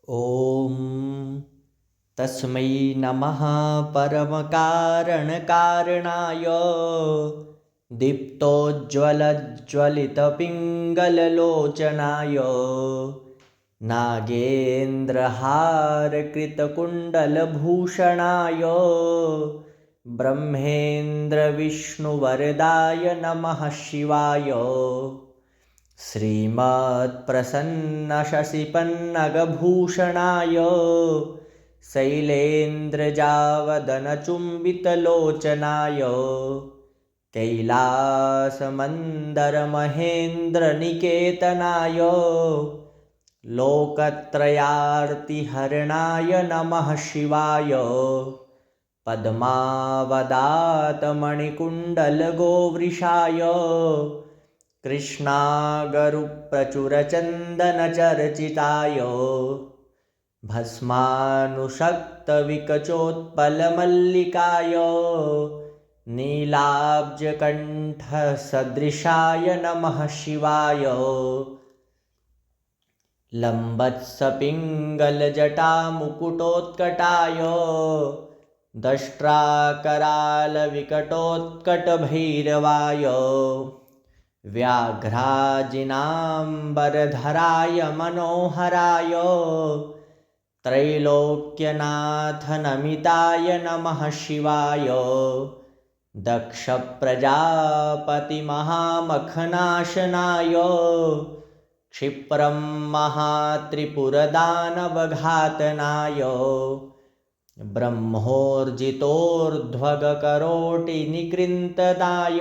ॐ तस्मै नमः परमकारणकारणाय दीप्तोज्ज्वलज्ज्वलितपिङ्गललोचनाय नागेन्द्रहारकृतकुण्डलभूषणाय ब्रह्मेन्द्रविष्णुवरदाय नमः शिवाय। श्रीमत्प्रसन्नशशिपन्नगभूषणाय शैलेन्द्रजावदनचुम्बितलोचनाय कैलासमन्दरमहेन्द्रनिकेतनाय लोकत्रयार्तिहरणाय नमः शिवाय। पद्मावदातमणिकुण्डलगोवृषाय कृष्णागरुप्रचुरचन्दनचर्चिताय भस्मानुषक्तविकचोत्पलमल्लिकाय नीलाब्जकण्ठसदृशाय नमः शिवाय। लम्बत्सपिङ्गलजटामुकुटोत्कटाय दष्ट्राकरालविकटोत्कटभैरवाय व्याघ्राजिनाम्बरधराय मनोहराय त्रैलोक्यनाथनमिताय नमः शिवाय। दक्षप्रजापतिमहामखनाशनाय क्षिप्रं महात्रिपुरदानवघातनाय ब्रह्मोर्जितोर्ध्वगकरोटिनिकृन्तदाय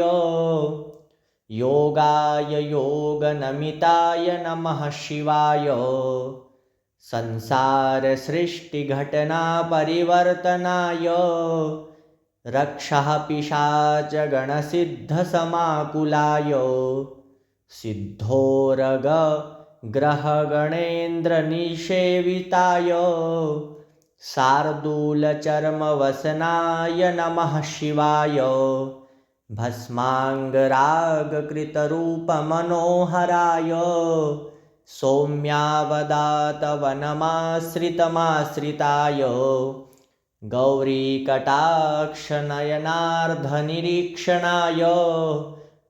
योगाय योगनमिताय नमः शिवाय। संसारसृष्टिघटनापरिवर्तनाय रक्षः पिशाचगणसिद्धसमाकुलाय सिद्धोरगग्रहगणेन्द्रनिषेविताय शार्दूलचर्मवसनाय नमः शिवाय। भस्माङ्गरागकृतरूपमनोहराय सौम्यावदातवनमाश्रितमाश्रिताय गौरीकटाक्षनयनार्धनिरीक्षणाय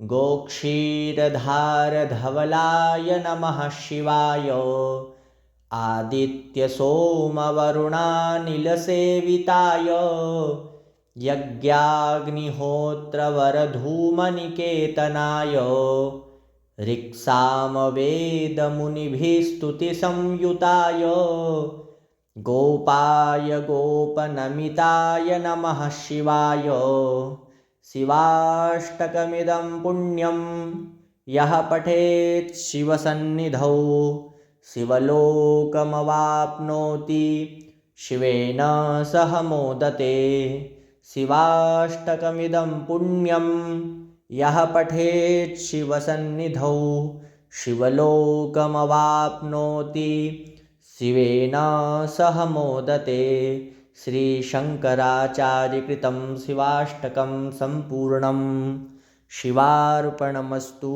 गोक्षीरधारधवलाय नमः शिवाय। आदित्यसोमवरुणानिलसेविताय यज्ञाग्निहोत्रवरधूमनिकेतनाय ऋक्सामवेदमुनिभिस्तुतिसंयुताय गोपाय गोपनमिताय नमः शिवाय। शिवाष्टकमिदं पुण्यं यः पठेत् शिवसन्निधौ शिवलोकमवाप्नोति शिवेन सह मोदते। शिवाष्टकमिदं पुण्यं यः पठेत् शिवसन्निधौ शिवलोकमवाप्नोति शिवेन सह मोदते। श्रीशङ्कराचार्यकृतं शिवाष्टकं सम्पूर्णं। शिवार्पणमस्तु।